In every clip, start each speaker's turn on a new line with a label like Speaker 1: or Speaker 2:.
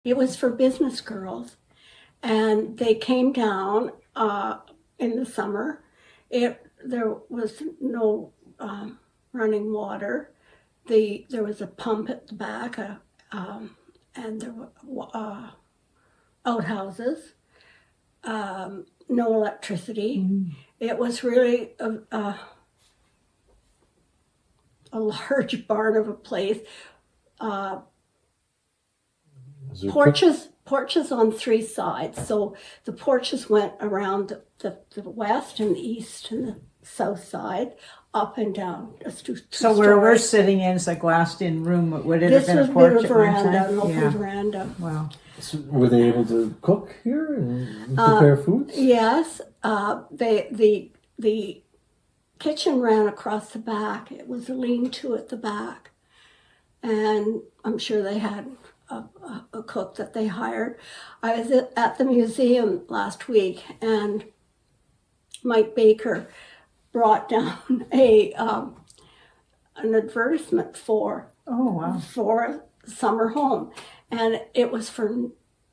Speaker 1: It was for business girls, and they came down in the summer. There was no running water. There was a pump at the back, and there were outhouses. No electricity. It was really a large barn of a place. Porches on three sides. So the porches went around the west and the east and the south side, up and down.
Speaker 2: So where we're sitting in is a glassed-in room. Would it have been a porch at one time?
Speaker 1: An open veranda.
Speaker 2: Wow.
Speaker 3: So were they able to cook here and prepare foods?
Speaker 1: Yes. The kitchen ran across the back. It was a lean-to at the back, and I'm sure they had a cook that they hired. I was at the museum last week, and Mike Baker brought down an advertisement for a summer home, and it was for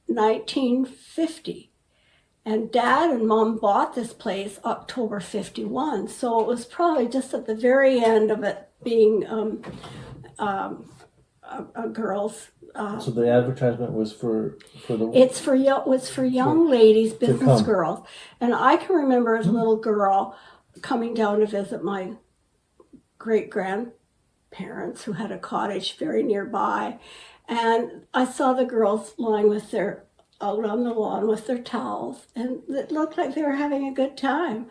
Speaker 1: 1950. And Dad and Mom bought this place October 51, so it was probably just at the very end of it being a girl's.
Speaker 3: So the advertisement was for the.
Speaker 1: Was for young ladies, business girls, and I can remember as a little girl coming down to visit my great grandparents who had a cottage very nearby, and I saw the girls lying out on the lawn with their towels, and it looked like they were having a good time.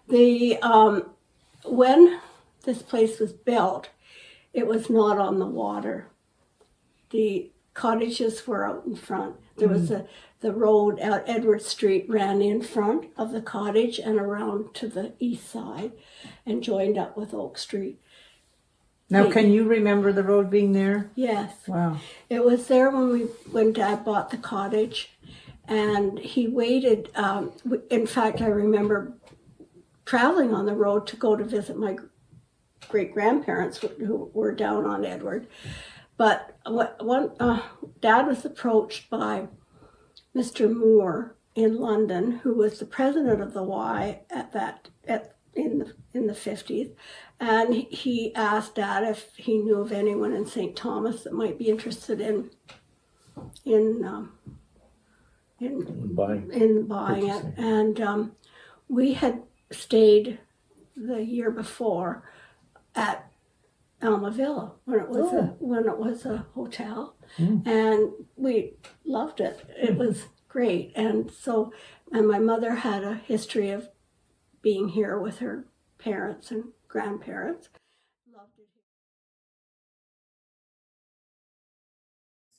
Speaker 1: When this place was built, it was not on the water. The cottages were out in front. There was the road out Edward Street ran in front of the cottage and around to the east side and joined up with Oak Street.
Speaker 2: Now, can you remember the road being there?
Speaker 1: Yes.
Speaker 2: Wow.
Speaker 1: It was there when Dad bought the cottage, and he waited. In fact, I remember traveling on the road to go to visit my great-grandparents who were down on Edward. But Dad was approached by Mr. Moore in London, who was the president of the Y in the 50s, and he asked Dad if he knew of anyone in St. Thomas that might be interested in buying it. And we had stayed the year before at Alma Villa when it was a hotel, and we loved it. It was great, and my mother had a history of being here with her parents and grandparents. Loved it.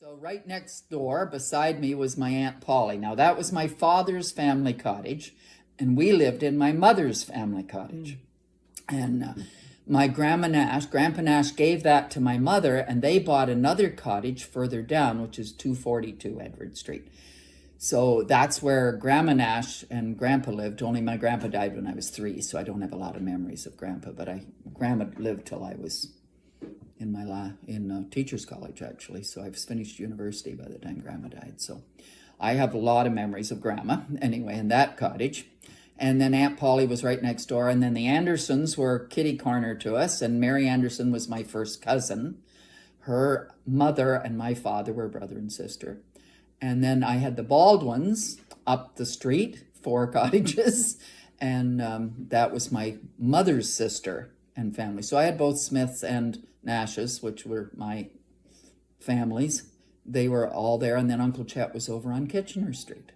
Speaker 4: So right next door beside me was my Aunt Polly. Now that was my father's family cottage, and we lived in my mother's family cottage. And my Grandpa Nash gave that to my mother, and they bought another cottage further down, which is 242 Edward Street. So that's where Grandma Nash and Grandpa lived, only my grandpa died when I was 3, so I don't have a lot of memories of Grandpa, but Grandma lived till I was in teacher's college, actually, so I was finished university by the time Grandma died. So I have a lot of memories of Grandma, anyway, in that cottage. And then Aunt Polly was right next door. And then the Andersons were kitty corner to us. And Mary Anderson was my first cousin. Her mother and my father were brother and sister. And then I had the Baldwins up the street, 4 cottages. And that was my mother's sister and family. So I had both Smiths and Nashes, which were my families. They were all there. And then Uncle Chet was over on Kitchener Street.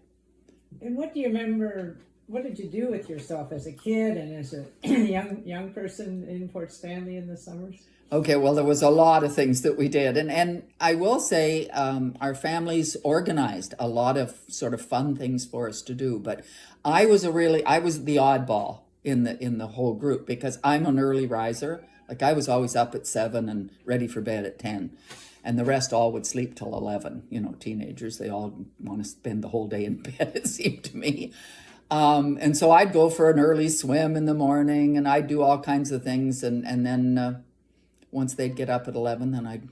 Speaker 2: And what do you remember? What did you do with yourself as a kid and as a young person in Port Stanley in the summers?
Speaker 4: Okay, well, there was a lot of things that we did. And I will say our families organized a lot of sort of fun things for us to do. But I was the oddball in the whole group because I'm an early riser. Like I was always up at 7 and ready for bed at 10. And the rest all would sleep till 11. You know, teenagers, they all want to spend the whole day in bed, it seemed to me. And so I'd go for an early swim in the morning and I'd do all kinds of things. And then once they'd get up at 11, then I'd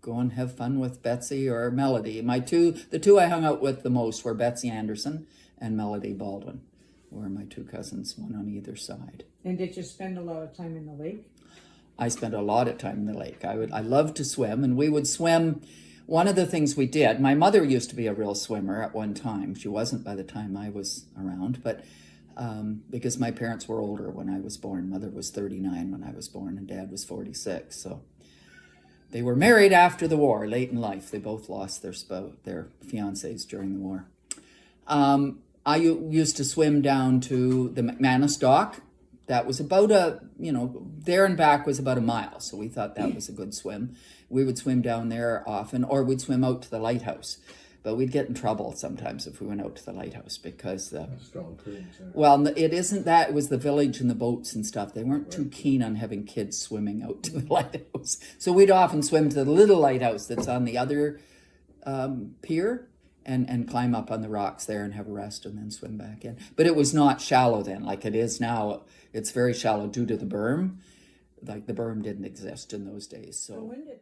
Speaker 4: go and have fun with Betsy or Melody. The two I hung out with the most were Betsy Anderson and Melody Baldwin, were my two cousins, one on either side.
Speaker 2: And did you spend a lot of time in the lake?
Speaker 4: I spent a lot of time in the lake. I loved to swim, and we would swim. One of the things we did, my mother used to be a real swimmer at one time. She wasn't by the time I was around, but because my parents were older when I was born. Mother was 39 when I was born, and Dad was 46. So they were married after the war, late in life. They both lost their fiancés during the war. I used to swim down to the McManus Dock. That was about there and back was about a mile. So we thought that was a good swim. We would swim down there often, or we'd swim out to the lighthouse. But we'd get in trouble sometimes if we went out to the lighthouse because
Speaker 3: Strong currents, yeah.
Speaker 4: well, it isn't that. It was the village and the boats and stuff. They weren't too keen on having kids swimming out to the lighthouse. So we'd often swim to the little lighthouse that's on the other pier and climb up on the rocks there and have a rest and then swim back in. But it was not shallow then like it is now. It's very shallow due to the berm. Like the berm didn't exist in those days.
Speaker 2: So
Speaker 4: So
Speaker 2: when did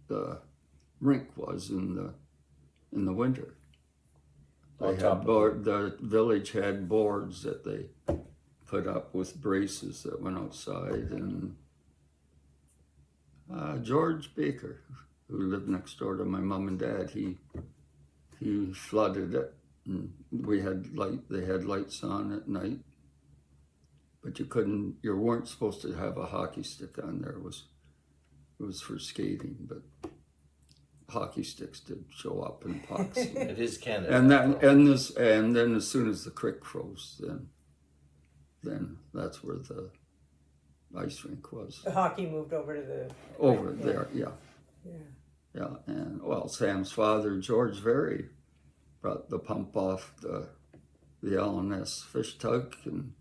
Speaker 5: the rink was in the winter.
Speaker 3: On
Speaker 5: They
Speaker 3: top
Speaker 5: had
Speaker 3: of
Speaker 5: the village had boards that they put up with braces that went outside, and George Baker, who lived next door to my mom and dad, he flooded it, and we had they had lights on at night, but you weren't supposed to have a hockey stick on there. It was for skating, but hockey sticks did show up in pucks.
Speaker 3: It is Canada.
Speaker 5: And then as soon as the creek froze, then that's where the ice rink was.
Speaker 2: the hockey moved over to the
Speaker 5: Over there, yeah.
Speaker 2: Yeah.
Speaker 5: Yeah, and well, Sam's father, George Very, brought the pump off the LNS fish tug, and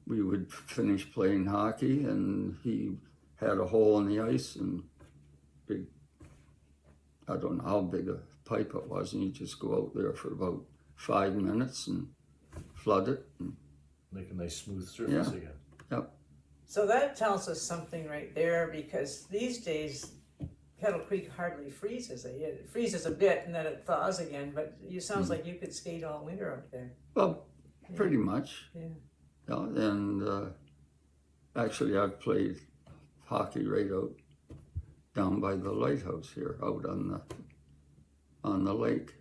Speaker 5: we would finish playing hockey, and he had a hole in the ice and big, I don't know how big a pipe it was, and you just go out there for about 5 minutes and flood it. And,
Speaker 3: Make a nice smooth surface
Speaker 5: Yeah.
Speaker 3: again.
Speaker 5: yep.
Speaker 2: So that tells us something right there, because these days Kettle Creek hardly freezes. It freezes a bit and then it thaws again, but it sounds like you could skate all winter up there.
Speaker 5: Well, pretty much.
Speaker 2: Yeah.
Speaker 5: Yeah, and actually I've played hockey right out down by the lighthouse here, out on the lake.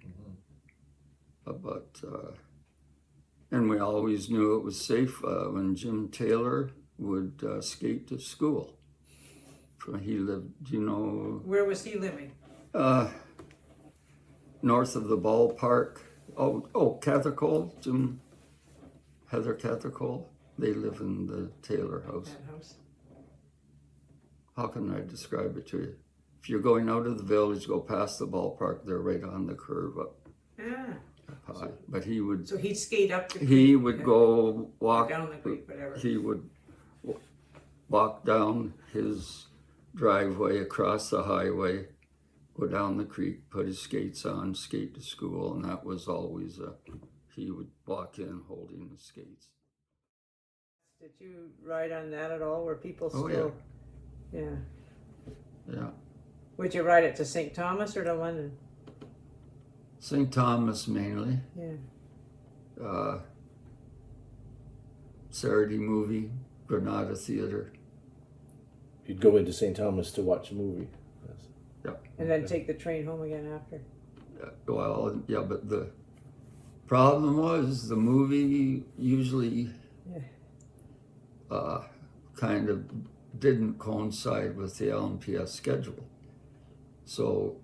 Speaker 5: But and we always knew it was safe when Jim Taylor would skate to school. He lived, do you know,
Speaker 2: Where was he living?
Speaker 5: north of the ballpark. Oh, Cathercole, Jim, Heather Cathercole. They live in the Taylor house.
Speaker 2: That house.
Speaker 5: How can I describe it to you? If you're going out of the village, go past the ballpark, they're right on the curve up
Speaker 2: Ah,
Speaker 5: high. But he would
Speaker 2: so he'd skate up the creek.
Speaker 5: he would go walk
Speaker 2: down the creek, whatever.
Speaker 5: he would walk down his driveway across the highway, go down the creek, put his skates on, skate to school, and that was always he would walk in holding the skates.
Speaker 2: Did you ride on that at all? Were people
Speaker 5: Oh,
Speaker 2: still? Yeah.
Speaker 5: Yeah.
Speaker 2: Would you ride it to St. Thomas or to London?
Speaker 5: St. Thomas mainly.
Speaker 2: Yeah.
Speaker 5: Saturday movie, Granada Theater.
Speaker 3: You'd go into St. Thomas to watch a movie.
Speaker 2: And then take the train home again after.
Speaker 5: Well, yeah, but the problem was the movie usually kind of didn't coincide with the LNPS schedule. So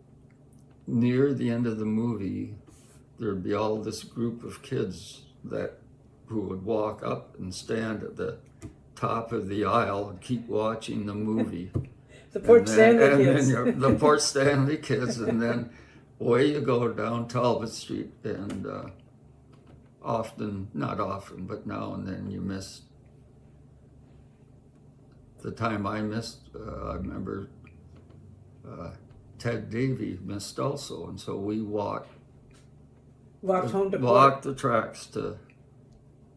Speaker 5: near the end of the movie, there'd be all this group of kids who would walk up and stand at the top of the aisle and keep watching the movie.
Speaker 2: The Port Stanley kids.
Speaker 5: The Port Stanley kids, and then away you go down Talbot Street, and not often, but now and then you miss. The time I missed, I remember Ted Davey missed also, and so we walked
Speaker 2: Home to Port.
Speaker 5: walked the tracks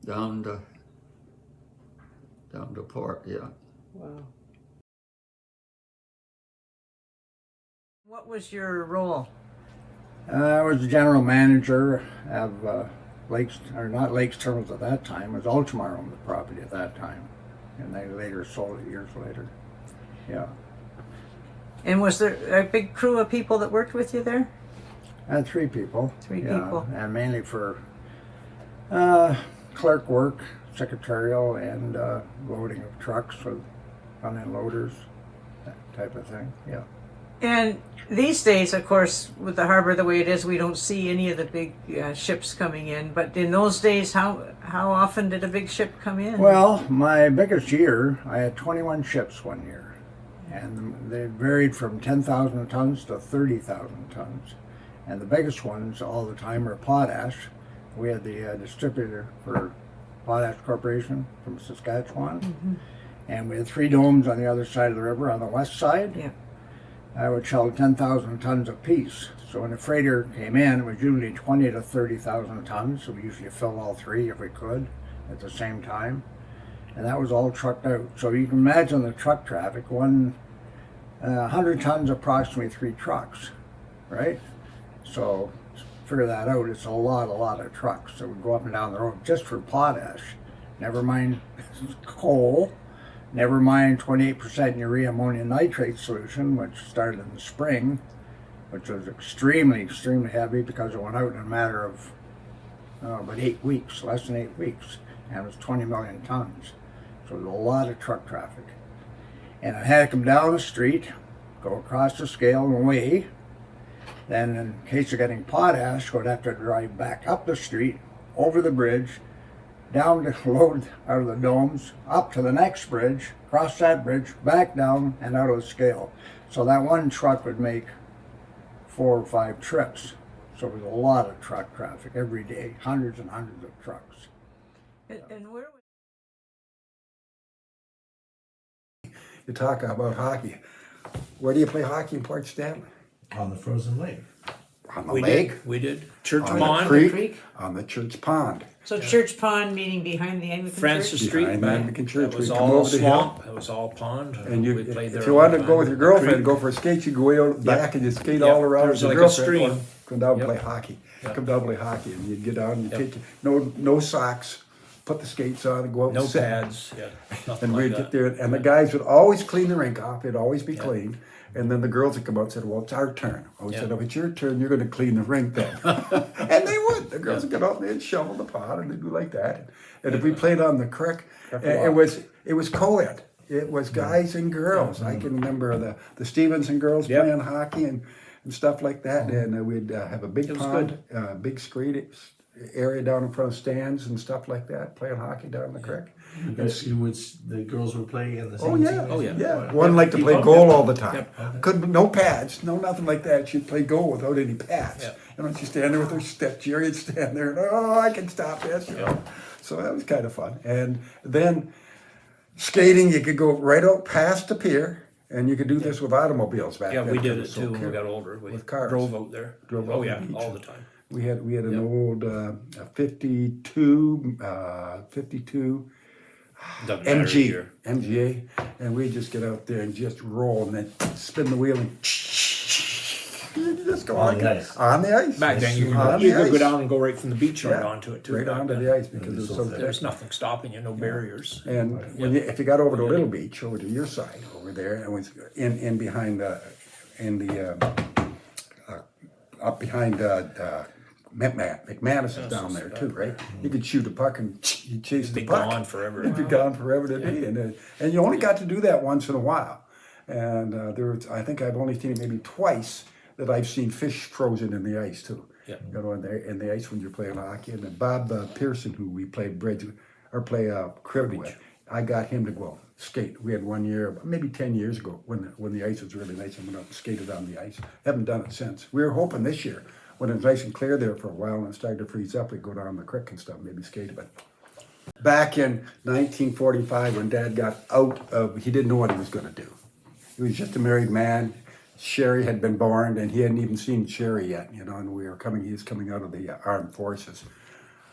Speaker 5: down to Port, yeah.
Speaker 2: Wow. What was your role?
Speaker 6: I was the general manager of Lakes, or not Lakes Terminals at that time. It was Ultramar owned the property at that time, and they later sold it years later. Yeah,
Speaker 2: And was there a big crew of people that worked with you there?
Speaker 6: I had 3 people.
Speaker 2: Three
Speaker 6: yeah,
Speaker 2: people.
Speaker 6: and mainly for clerk work, secretarial, and loading of trucks with front-end loaders, that type of thing. Yeah.
Speaker 2: And these days, of course, with the harbor the way it is, we don't see any of the big ships coming in. But in those days, how often did a big ship come in?
Speaker 6: Well, my biggest year, I had 21 ships one year, and they varied from 10,000 tons to 30,000 tons. And the biggest ones all the time are potash. We had the distributor for Potash Corporation from Saskatchewan, and we had 3 domes on the other side of the river on the west side.
Speaker 2: Yeah.
Speaker 6: Which held 10,000 tons apiece. So when a freighter came in, it was usually 20 to 30,000 tons. So we usually filled all 3 if we could at the same time. And that was all trucked out. So you can imagine the truck traffic. 100 tons, approximately 3 trucks, right? So figure that out. It's a lot of trucks. So we go up and down the road just for potash. Never mind coal. Never mind 28% urea ammonium nitrate solution, which started in the spring, which was extremely heavy because it went out in a matter of about 8 weeks, less than 8 weeks, and it was 20 million tons. So there's a lot of truck traffic. And I had to come down the street, go across the scale and weigh. Then in case of getting potash, would have to drive back up the street, over the bridge, down to load out of the domes, up to the next bridge, cross that bridge, back down and out of the scale. So that one truck would make 4 or 5 trips. So it was a lot of truck traffic every day, hundreds and hundreds of trucks.
Speaker 2: And where was
Speaker 7: You talk about hockey. Where do you play hockey in Port Stanley?
Speaker 3: On the frozen lake.
Speaker 7: On the
Speaker 8: We
Speaker 7: lake?
Speaker 8: did. We did. Church
Speaker 7: On
Speaker 8: Pond.
Speaker 7: the creek?
Speaker 2: Creek?
Speaker 7: On the church pond.
Speaker 2: So Church Pond, meaning behind the Anglican
Speaker 8: Francis
Speaker 2: Church?
Speaker 8: Street.
Speaker 7: Behind the Anglican Church.
Speaker 8: That was
Speaker 7: We come
Speaker 8: all
Speaker 7: over the hill.
Speaker 8: swamp. It was all pond.
Speaker 7: And you,
Speaker 8: we played there
Speaker 7: if you
Speaker 8: all
Speaker 7: wanted
Speaker 8: the
Speaker 7: to go
Speaker 8: time.
Speaker 7: with your
Speaker 8: The
Speaker 7: girlfriend,
Speaker 8: creek.
Speaker 7: go for a skate, you go way out back and you skate
Speaker 8: Yep.
Speaker 7: all around
Speaker 8: There's
Speaker 7: with
Speaker 8: like
Speaker 7: your
Speaker 8: a
Speaker 7: girlfriend.
Speaker 8: stream.
Speaker 7: Come down and
Speaker 8: Yep.
Speaker 7: play hockey.
Speaker 8: Yep.
Speaker 7: Come down and play hockey. And you'd get down and you
Speaker 8: Yep.
Speaker 7: take no socks, put the skates on and go out
Speaker 8: No
Speaker 7: and sit.
Speaker 8: pads. Yeah. Nothing
Speaker 7: And
Speaker 8: like
Speaker 7: we'd
Speaker 8: that.
Speaker 7: get there, and the guys would always clean the rink off. It'd always be clean. And then the girls would come out and said, "Well, it's our turn." I would
Speaker 8: Yeah.
Speaker 7: say, "No, it's your turn. You're going to clean the rink then." And they would. The girls would get out and they'd shovel the pot and they'd do like that. And if we played on the creek, it was co-ed. It was guys and girls. I can remember the Stevenson girls
Speaker 8: Yep.
Speaker 7: playing hockey and stuff like that. And we'd have a big
Speaker 8: It was
Speaker 7: pond, big screen area down in front of stands and stuff like that, playing hockey down in the creek.
Speaker 3: The girls would play in the same
Speaker 7: Oh yeah,
Speaker 3: team?
Speaker 8: Oh, yeah.
Speaker 7: yeah. One liked to play
Speaker 8: Yep.
Speaker 7: goal all the time.
Speaker 8: Yep.
Speaker 7: Couldn't, no pads, no nothing like that. She'd play goal without any pads.
Speaker 8: Yep.
Speaker 7: And when she'd stand there with her step, Jerry'd stand there and I can stop this. You know?
Speaker 8: Yep.
Speaker 7: So that was kind of fun. And then skating, you could go right out past the pier, and you could do this with automobiles back
Speaker 8: Yeah,
Speaker 7: then.
Speaker 8: we did
Speaker 7: because
Speaker 8: it
Speaker 7: so
Speaker 8: too when we
Speaker 7: careful.
Speaker 8: got older. We
Speaker 7: With cars.
Speaker 8: drove out there.
Speaker 7: Drove out
Speaker 8: Oh
Speaker 7: to
Speaker 8: yeah,
Speaker 7: the beach.
Speaker 8: all the time.
Speaker 7: We had an
Speaker 8: Yep.
Speaker 7: old 52
Speaker 8: Doesn't matter here.
Speaker 7: MGA, and we just get out there and just roll and then spin the wheel and you just go
Speaker 3: On
Speaker 7: like
Speaker 3: the
Speaker 7: it.
Speaker 3: ice.
Speaker 7: On the ice.
Speaker 8: Back then, you
Speaker 7: On
Speaker 8: could,
Speaker 7: the
Speaker 8: you could go
Speaker 7: ice.
Speaker 8: down and go right from the beach right
Speaker 7: Yeah,
Speaker 8: onto it too.
Speaker 7: right
Speaker 8: back
Speaker 7: onto
Speaker 8: then.
Speaker 7: the ice because it was
Speaker 3: so
Speaker 7: so
Speaker 3: thick.
Speaker 7: thick.
Speaker 8: There's nothing stopping you, no barriers.
Speaker 7: And when you, if you got over to Little Beach, over to your side, over there, and was in behind up behind McManus is down there too, right? You could shoot a puck and you chase
Speaker 8: It'd
Speaker 7: the
Speaker 8: be
Speaker 7: puck.
Speaker 8: gone forever.
Speaker 7: It'd be gone forever today, and you only got to do that once in a while. And I think I've only seen it maybe twice that I've seen fish frozen in the ice too.
Speaker 8: Yeah.
Speaker 7: You know, in the ice when you're playing hockey. And then Bob Pearson, who we played bridge or play cribbage with, I got him to go skate. We had one year, maybe 10 years ago, when the ice was really nice, and went up and skated on the ice. Haven't done it since. We were hoping this year, when it was nice and clear there for a while and it started to freeze up, we'd go down the creek and stuff, maybe skate a bit. Back in 1945, when Dad got out of, he didn't know what he was going to do. He was just a married man. Sherry had been born, and he hadn't even seen Sherry yet, you know, and he was coming out of the armed forces.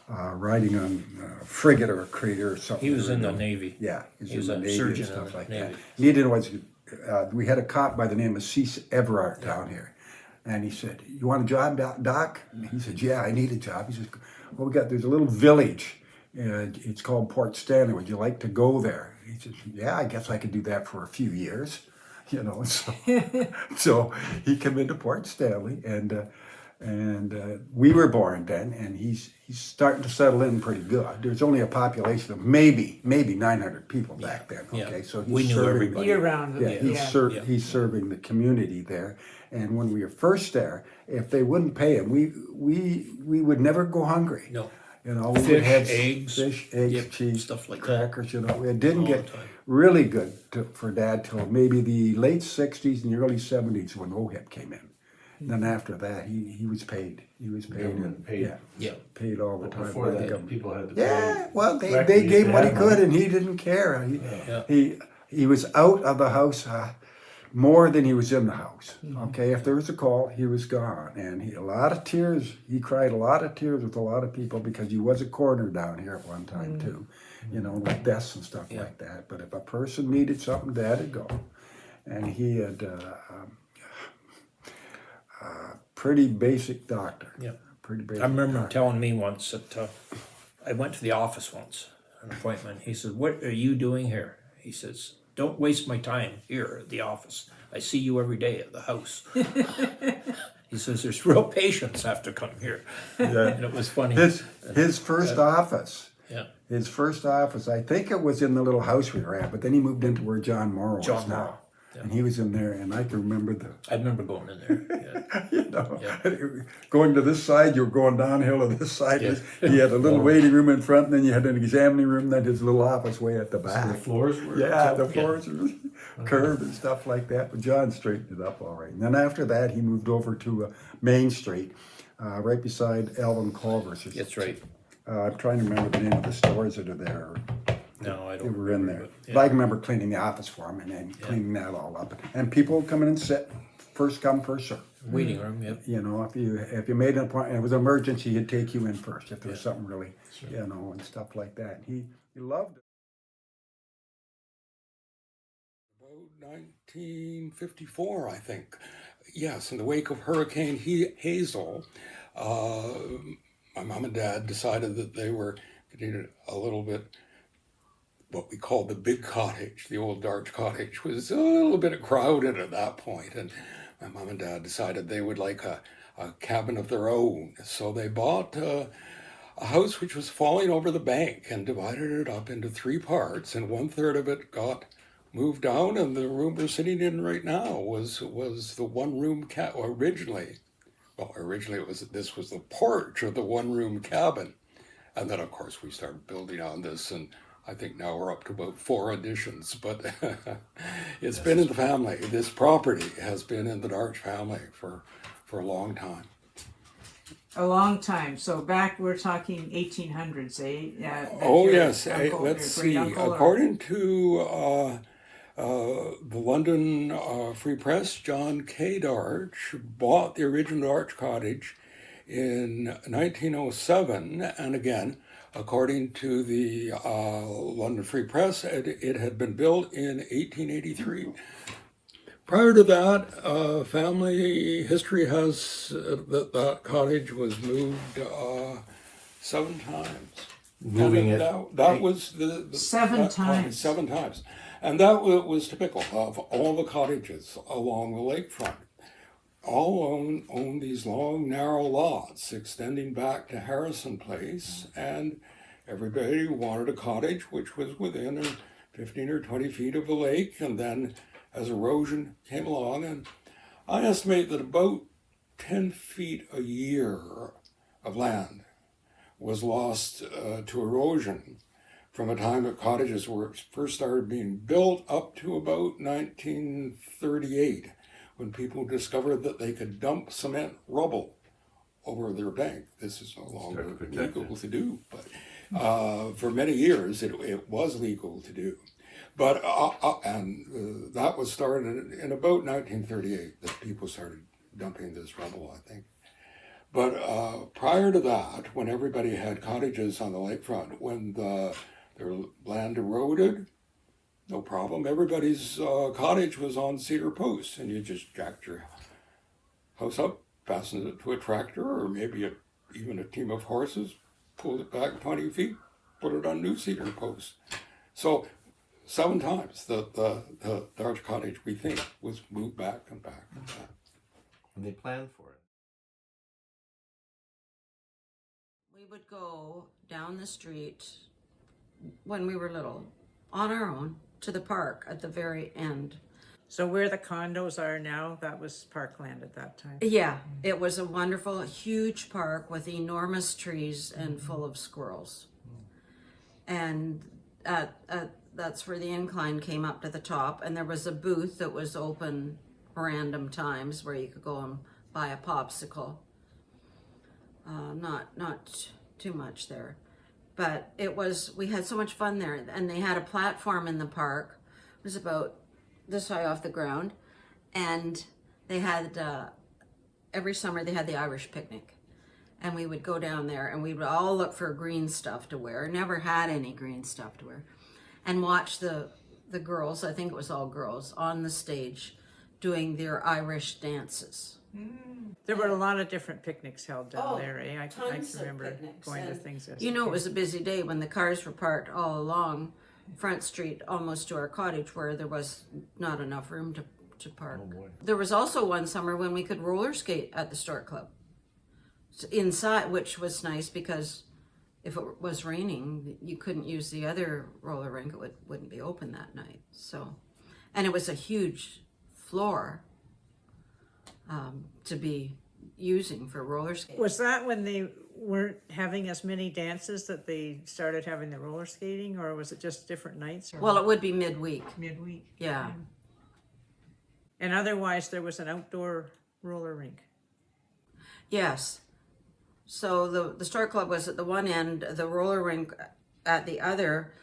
Speaker 7: riding on a frigate or a crater or something.
Speaker 8: He was
Speaker 7: They were
Speaker 8: in the
Speaker 7: doing-
Speaker 8: Navy.
Speaker 7: Yeah,
Speaker 8: He was
Speaker 7: in the
Speaker 8: a
Speaker 7: Navy
Speaker 8: surgeon
Speaker 7: and
Speaker 8: in
Speaker 7: stuff
Speaker 8: the
Speaker 7: like
Speaker 8: Navy.
Speaker 7: that. And he didn't was we had a cop by the name of Cease Everard down here, and he said, "You want a job, Doc?" And he said, "Yeah, I need a job." He says, "Well, there's a little village, and it's called Port Stanley. Would you like to go there?" He says, "Yeah, I guess I could do that for a few years." You know, so he came into Port Stanley, and we were born then, and he's starting to settle in pretty good. There's only a population of maybe 900 people back then.
Speaker 8: Yeah.
Speaker 7: Okay, so he's
Speaker 8: We knew
Speaker 7: serving,
Speaker 8: everybody.
Speaker 2: Year round.
Speaker 7: Yeah,
Speaker 8: Yeah.
Speaker 7: he's serving the community there. And when we were first there, if they wouldn't pay him, we would never go hungry.
Speaker 8: No.
Speaker 7: You know, we would
Speaker 8: Fish,
Speaker 7: have
Speaker 8: eggs, yep,
Speaker 7: cheese,
Speaker 8: stuff like that.
Speaker 7: crackers. You know, it didn't
Speaker 8: All
Speaker 7: get
Speaker 8: the time.
Speaker 7: really good for Dad till maybe the late '60s and the early '70s when OHIP came in. Then after that, he was paid. He was paid
Speaker 3: Government
Speaker 7: and
Speaker 3: paid.
Speaker 7: yeah,
Speaker 8: Yeah.
Speaker 7: paid all the time.
Speaker 3: Before
Speaker 7: by the
Speaker 3: that,
Speaker 7: government.
Speaker 3: people had to pay.
Speaker 7: Yeah, well,
Speaker 3: Back
Speaker 7: they
Speaker 3: when you
Speaker 7: gave
Speaker 3: used to
Speaker 7: what he
Speaker 3: have
Speaker 7: could,
Speaker 3: money.
Speaker 7: and he didn't care.
Speaker 8: Yeah.
Speaker 7: He was out of the house more than he was in the house. Okay, if there was a call, he was gone, and a lot of tears. He cried a lot of tears with a lot of people because he was a coroner down here at one time too. You know, with deaths and stuff like that. But if a person needed something, Dad'd go, and he had. Pretty basic doctor.
Speaker 8: Yeah.
Speaker 7: Pretty basic.
Speaker 8: I remember him
Speaker 7: doctor.
Speaker 8: telling me once that I went to the office once, an appointment. He said, "What are you doing here?" He says, "Don't waste my time here at the office. I see you every day at the house." He says, "There's real patients have to come here." And it was funny.
Speaker 7: His first office.
Speaker 8: Yeah.
Speaker 7: His first office, I think it was in the little house we were at, but then he moved into where John Morrow is
Speaker 8: John
Speaker 7: now.
Speaker 8: Morrow, yeah.
Speaker 7: And he was in there, and I can remember
Speaker 8: I remember going in there. Yeah.
Speaker 7: you know,
Speaker 8: Yeah.
Speaker 7: going to this side, you were going downhill to this side.
Speaker 8: Yeah.
Speaker 7: He had a little waiting room in front, and then you had an examining room, then his little office way at the
Speaker 3: So
Speaker 7: back.
Speaker 3: the floors were.
Speaker 7: Yeah, the floors were curved and stuff like that. But John straightened it up all right. And then after that, he moved over to Main Street, right beside Alvin Culver's.
Speaker 8: That's right.
Speaker 7: I'm trying to remember the name of the stores that are there.
Speaker 8: No, I
Speaker 7: They
Speaker 8: don't
Speaker 7: were in
Speaker 8: remember,
Speaker 7: there.
Speaker 8: but,
Speaker 7: But I can remember cleaning the office for him and then cleaning that all up. And people would come in and sit, first come, first serve.
Speaker 8: Waiting room, yeah.
Speaker 7: You know, if you made an appointment, it was an emergency, he'd take you in first if there was something really, you know, and stuff like that. He loved it.
Speaker 9: About 1954, I think. Yes, in the wake of Hurricane Hazel, my mom and dad decided that they were getting a little bit, what we called the big cottage. The old Darch cottage was a little bit crowded at that point, and my mom and dad decided they would like a cabin of their own. So they bought a house which was falling over the bank and divided it up into 3 parts, and 1/3 of it got moved down, and the room we're sitting in right now was the one-room originally. Well, originally this was the porch of the one-room cabin, and then of course we started building on this, and I think now we're up to about 4 additions. But it's been in the family. This property has been in the Darch family for a long time.
Speaker 2: A long time. So back, we're talking 1800s, eh? That
Speaker 9: Oh
Speaker 2: your
Speaker 9: yes,
Speaker 2: uncle,
Speaker 9: let's
Speaker 2: your
Speaker 9: see.
Speaker 2: great-uncle, or-
Speaker 9: According to the London Free Press, John K. Darch bought the original Darch cottage in 1907, and again, according to the London Free Press, it had been built in 1883. Prior to that, family history has that cottage was moved 7 times.
Speaker 3: Moving
Speaker 9: And
Speaker 3: it.
Speaker 9: that was the
Speaker 2: 7
Speaker 9: that cottage,
Speaker 2: times.
Speaker 9: 7 times. And that was typical of all the cottages along the lakefront. All own these long, narrow lots extending back to Harrison Place, and everybody wanted a cottage which was within 15 or 20 feet of the lake. And then as erosion came along, and I estimate that about 10 feet a year of land was lost to erosion from the time that cottages were first started being built up to about 1938, when people discovered that they could dump cement rubble over their bank. This is no longer legal to do, but for many years it was legal to do. But that was started in about 1938 that people started dumping this rubble, I think. But prior to that, when everybody had cottages on the lakefront, when their land eroded, no problem. Everybody's cottage was on cedar posts, and you just jacked your house up, fastened it to a tractor, or maybe even a team of horses, pulled it back 20 feet, put it on new cedar posts. So 7 times the large cottage, we think, was moved back and back and back.
Speaker 3: And they planned for it.
Speaker 10: We would go down the street when we were little on our own to the park at the very end.
Speaker 2: So where the condos are now, that was parkland at that time.
Speaker 10: Yeah, it was a wonderful, huge park with enormous trees and full of squirrels. And that's where the incline came up to the top, and there was a booth that was open random times where you could go and buy a popsicle. Not too much there, but we had so much fun there. And they had a platform in the park. It was about this high off the ground, and they had every summer they had the Irish picnic, and we would go down there and we would all look for green stuff to wear. Never had any green stuff to wear, and watch the girls, I think it was all girls, on the stage doing their Irish dances.
Speaker 2: There were a lot of different picnics held down
Speaker 10: Oh,
Speaker 2: there. I
Speaker 10: tons
Speaker 2: can
Speaker 10: of
Speaker 2: remember
Speaker 10: picnics,
Speaker 2: going to
Speaker 10: and
Speaker 2: things. As
Speaker 10: You
Speaker 2: a
Speaker 10: know, it
Speaker 2: kid.
Speaker 10: was a busy day when the cars were parked all along Front Street, almost to our cottage, where there was not enough room to park.
Speaker 3: Oh boy.
Speaker 10: There was also one summer when we could roller skate at the Stork Club inside, which was nice because if it was raining, you couldn't use the other roller rink. It wouldn't be open that night. So, and it was a huge floor to be using for roller skating.
Speaker 2: Was that when they weren't having as many dances that they started having the roller skating, or was it just different nights? Or
Speaker 10: Well, it would be midweek.
Speaker 2: midweek.
Speaker 10: Yeah.
Speaker 2: And otherwise, there was an outdoor roller rink.
Speaker 10: Yes. So the Stork Club was at the one end, the roller rink at the other,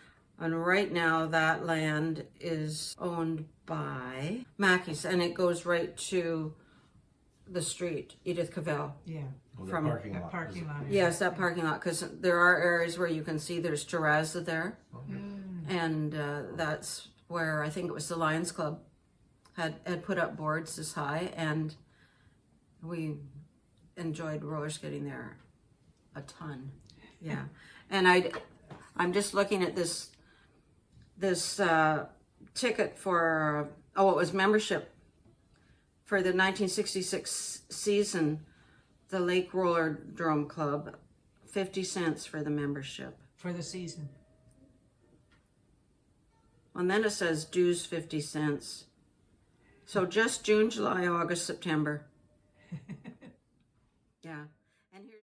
Speaker 10: and right now that land is owned by Mackey's, and it goes right to the street, Edith Cavell.
Speaker 2: Yeah.
Speaker 3: Well, the
Speaker 10: From-
Speaker 3: parking
Speaker 2: That
Speaker 3: lot.
Speaker 2: parking lot.
Speaker 10: Yes, that parking lot, because there are areas where you can see there's terrazza there, and that's where I think it was the Lions Club had put up boards this high, and we enjoyed roller skating there a ton. Yeah, and I'm just looking at this ticket for it was membership for the 1966 season. The Lake Roller Drum Club, 50 cents for the membership.
Speaker 2: For the season.
Speaker 10: And then it says dues 50 cents. So just June, July, August, September. Yeah. And here.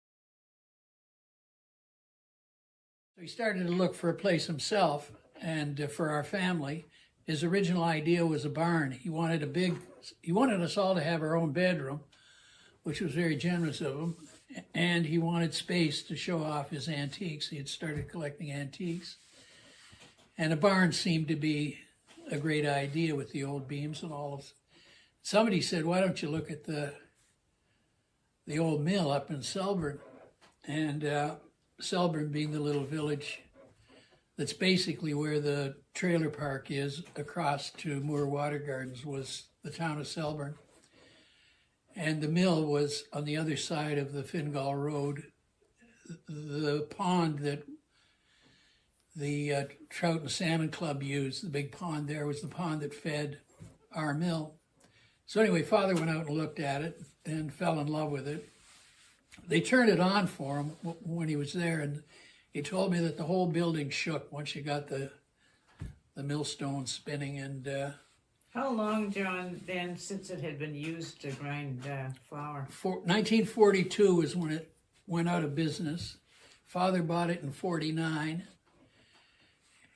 Speaker 11: So he started to look for a place himself and for our family. His original idea was a barn. He wanted us all to have our own bedroom, which was very generous of him. And he wanted space to show off his antiques. He had started collecting antiques. And a barn seemed to be a great idea with the old beams and all of. Somebody said, why don't you look at the old mill up in Selborne? And Selborne being the little village that's basically where the trailer park is across to Moore Water Gardens, was the town of Selborne. And the mill was on the other side of the Fingal Road. The pond that the Trout and Salmon Club used, the big pond there, was the pond that fed our mill. So anyway, Father went out and looked at it and fell in love with it. They turned it on for him when he was there, and he told me that the whole building shook once you got the millstone spinning. And
Speaker 2: How long, John, then, since it had been used to grind flour?
Speaker 11: 1942 was when it went out of business. Father bought it in 49.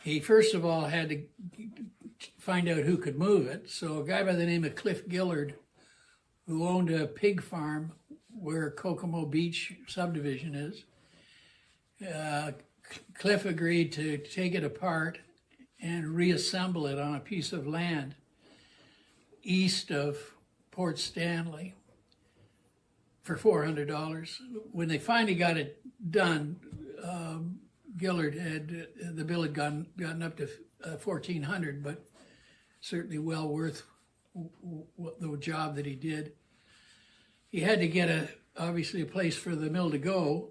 Speaker 11: He first of all had to find out who could move it. So a guy by the name of Cliff Gillard, who owned a pig farm where Kokomo Beach subdivision is, Cliff agreed to take it apart and reassemble it on a piece of land east of Port Stanley for $400. When they finally got it done, Gillard had, the bill had gotten up to $1,400, but certainly well worth the job that he did. He had to get obviously a place for the mill to go.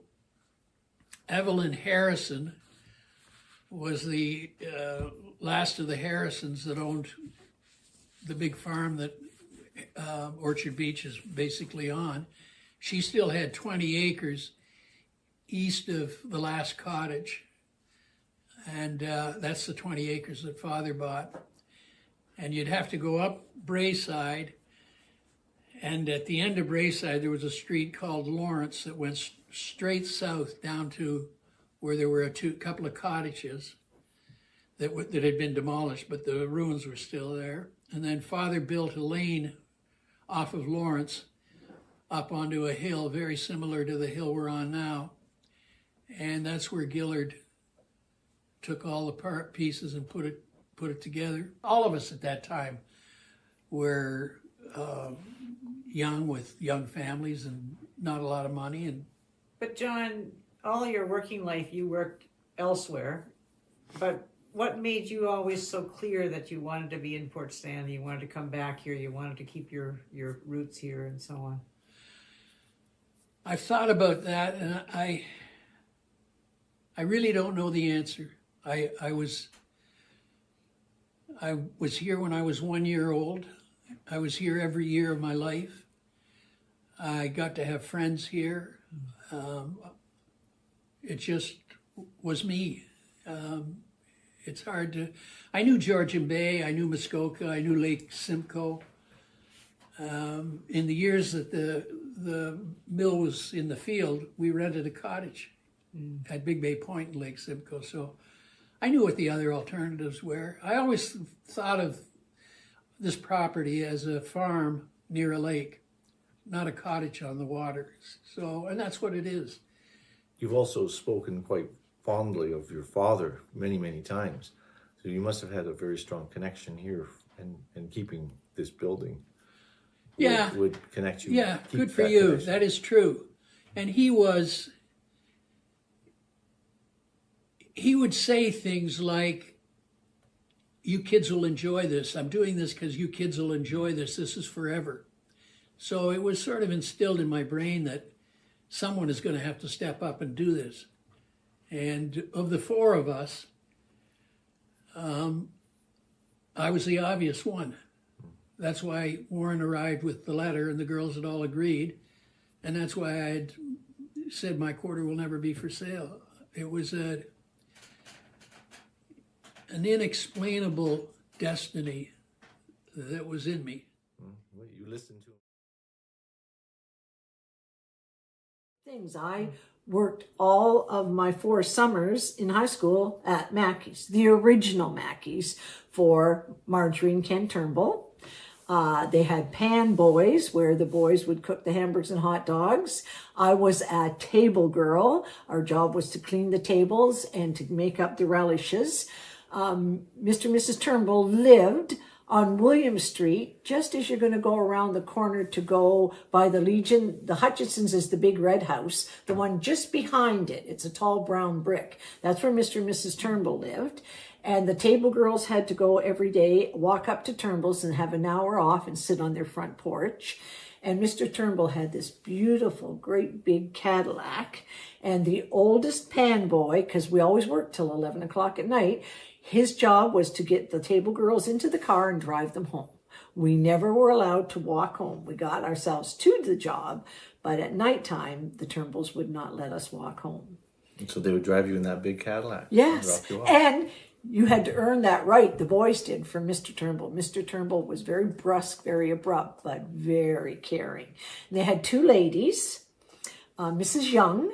Speaker 11: Evelyn Harrison was the last of the Harrisons that owned the big farm that Orchard Beach is basically on. She still had 20 acres east of the last cottage, and that's the 20 acres that Father bought. And you'd have to go up Brayside, and at the end of Brayside there was a street called Lawrence that went straight south down to where there were a couple of cottages that had been demolished, but the ruins were still there. And then Father built a lane off of Lawrence up onto a hill very similar to the hill we're on now. And that's where Gillard took all the pieces and put it together. All of us at that time were young, with young families and not a lot of money.
Speaker 2: But John, all your working life you worked elsewhere, but what made you always so clear that you wanted to be in Port Stanley, you wanted to come back here, you wanted to keep your roots here and so on?
Speaker 11: I've thought about that, and I really don't know the answer. I was here when I was 1 year old. I was here every year of my life. I got to have friends here. It just was me. It's hard to... I knew Georgian Bay, I knew Muskoka, I knew Lake Simcoe. In the years that the mill was in the field, we rented a cottage at Big Bay Point in Lake Simcoe. So I knew what the other alternatives were. I always thought of this property as a farm near a lake, not a cottage on the water. So, and that's what it is.
Speaker 3: You've also spoken quite fondly of your father many, many times. So you must have had a very strong connection here and keeping this building.
Speaker 11: Yeah.
Speaker 3: Would connect you.
Speaker 11: Yeah,
Speaker 3: keep
Speaker 11: good for
Speaker 3: that
Speaker 11: you.
Speaker 3: connection.
Speaker 11: That is true. And he would say things like, you kids will enjoy this. I'm doing this because you kids will enjoy this. This is forever. So it was sort of instilled in my brain that someone is going to have to step up and do this. And of the four of us, I was the obvious one. That's why Warren arrived with the letter and the girls had all agreed. And that's why I had said my quarter will never be for sale. It was an inexplainable destiny that was in me.
Speaker 3: Well, you listened to him.
Speaker 12: Things. I worked all of my 4 summers in high school at Mackey's, the original Mackey's, for Marjorie and Ken Turnbull. They had pan boys where the boys would cook the hamburgers and hot dogs. I was a table girl. Our job was to clean the tables and to make up the relishes. Mr. and Mrs. Turnbull lived on William Street, just as you're going to go around the corner to go by the Legion. The Hutchinson's is the big red house. The one just behind it, it's a tall brown brick. That's where Mr. and Mrs. Turnbull lived. And the table girls had to go every day, walk up to Turnbull's and have an hour off and sit on their front porch. And Mr. Turnbull had this beautiful, great big Cadillac. And the oldest pan boy, because we always worked till 11 o'clock at night, his job was to get the table girls into the car and drive them home. We never were allowed to walk home. We got ourselves to the job, but at nighttime, the Turnbulls would not let us walk home.
Speaker 3: So they would drive you in that big Cadillac.
Speaker 12: Yes,
Speaker 3: And drop you off.
Speaker 12: and you had to earn that right. The boys did for Mr. Turnbull. Mr. Turnbull was very brusque, very abrupt, but very caring. And they had 2 ladies, Mrs. Young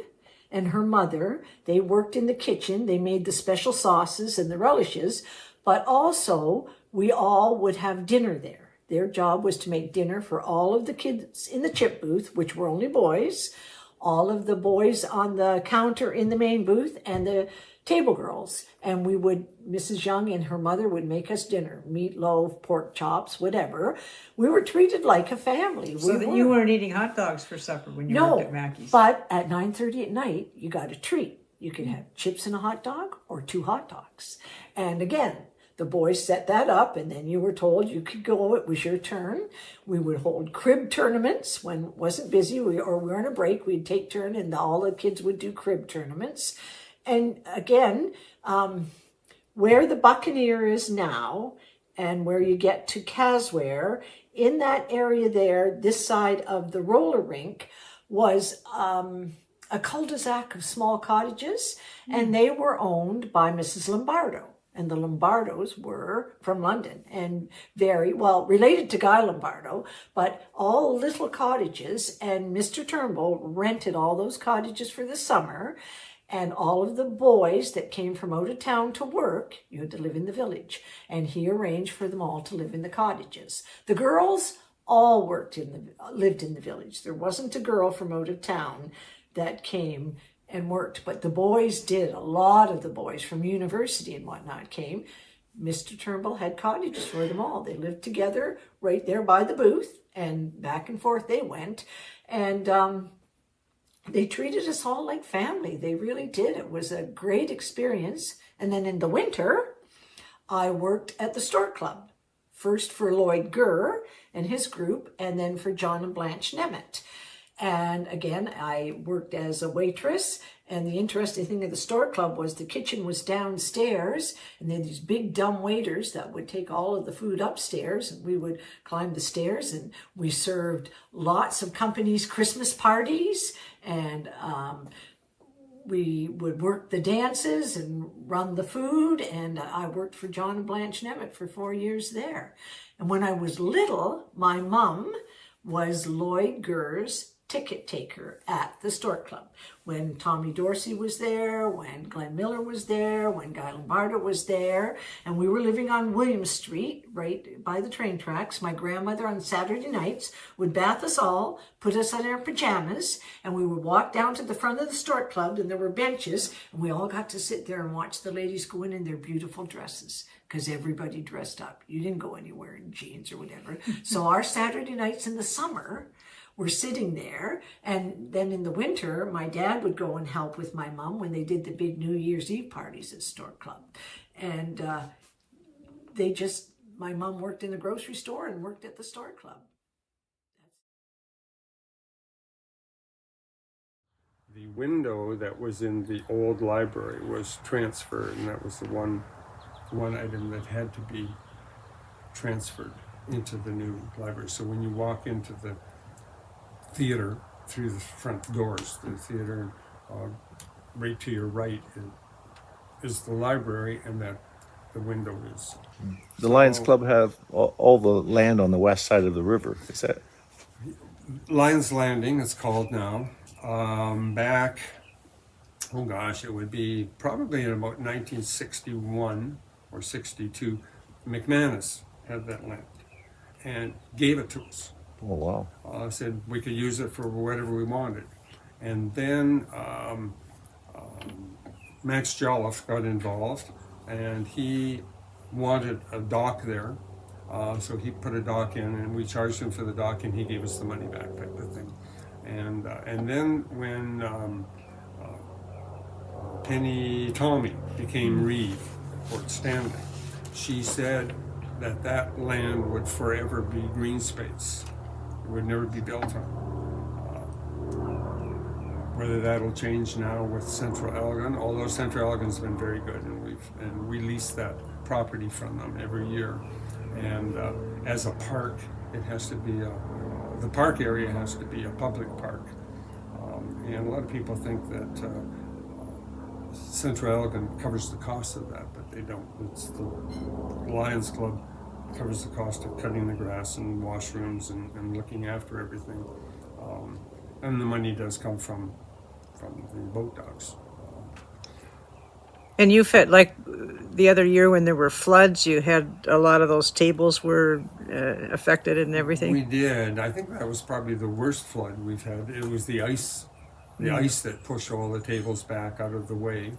Speaker 12: and her mother. They worked in the kitchen. They made the special sauces and the relishes, but also we all would have dinner there. Their job was to make dinner for all of the kids in the chip booth, which were only boys, all of the boys on the counter in the main booth and the table girls. And Mrs. Young and her mother would make us dinner, meatloaf, pork chops, whatever. We were treated like a family.
Speaker 2: So that you weren't eating hot dogs for supper when you worked at Mackey's.
Speaker 12: But at 9:30 at night, you got a treat. You could have chips and a hot dog or 2 hot dogs. And again, the boys set that up, and then you were told you could go. It was your turn. We would hold crib tournaments when it wasn't busy we were on a break. We'd take turn, and all the kids would do crib tournaments. And again, where the Buccaneer is now and where you get to Casware, in that area there, this side of the roller rink, was a cul-de-sac of small cottages, and they were owned by Mrs. Lombardo. And the Lombardos were from London and very well related to Guy Lombardo, but all little cottages. And Mr. Turnbull rented all those cottages for the summer. And all of the boys that came from out of town to work, you had to live in the village. And he arranged for them all to live in the cottages. The girls all lived in the village. There wasn't a girl from out of town that came and worked, but the boys did. A lot of the boys from university and whatnot came. Mr. Turnbull had cottages for them all. They lived together right there by the booth, and back and forth they went. And they treated us all like family. They really did. It was a great experience. And then in the winter, I worked at the Stork Club, first for Lloyd Gurr and his group, and then for John and Blanche Nemeth. And again, I worked as a waitress. And the interesting thing at the Stork Club was the kitchen was downstairs, and they had these big dumb waiters that would take all of the food upstairs, and we would climb the stairs, and we served lots of companies' Christmas parties, and we would work the dances and run the food. And I worked for John and Blanche Nemeth for 4 years there. And when I was little, my mom was Lloyd Gurr's ticket taker at the Stork Club. When Tommy Dorsey was there, when Glenn Miller was there, when Guy Lombardo was there, and we were living on William Street, right by the train tracks. My grandmother on Saturday nights would bath us all, put us in our pajamas, and we would walk down to the front of the Stork Club, and there were benches, and we all got to sit there and watch the ladies go in their beautiful dresses, because everybody dressed up. You didn't go anywhere in jeans or whatever. So our Saturday nights in the summer, we're sitting there, and then in the winter, my dad would go and help with my mom when they did the big New Year's Eve parties at Stork Club. And my mom worked in the grocery store and worked at the Stork Club.
Speaker 13: The window that was in the old library was transferred, and that was the one item that had to be transferred into the new library. So when you walk into the theater through the front doors, the theater right to your right is the library, and that the window is.
Speaker 3: The Lions Club have all the land on the west side of the river. Is that
Speaker 13: Lions Landing, it's called now. Back, it would be probably in about 1961 or 62, McManus had that land and gave it to us.
Speaker 3: Oh, wow.
Speaker 13: Said we could use it for whatever we wanted. And then Max Jolliffe got involved, and he wanted a dock there. So he put a dock in, and we charged him for the dock, and he gave us the money back, type of thing. And then when Penny Tommy became Reeve, Port Stanley, she said that land would forever be green space. It would never be built on. Whether that'll change now with Central Elgin, although Central Elgin's been very good, and we lease that property from them every year. And as a park, it has to be the park area has to be a public park. And a lot of people think that Central Elgin covers the cost of that, but they don't. It's the Lions Club covers the cost of cutting the grass and washrooms and looking after everything. And the money does come from the boat docks.
Speaker 2: And you felt like the other year when there were floods, you had a lot of those tables were affected and everything?
Speaker 13: We did. I think that was probably the worst flood we've had. It was the ice the ice that pushed all the tables back out of the way.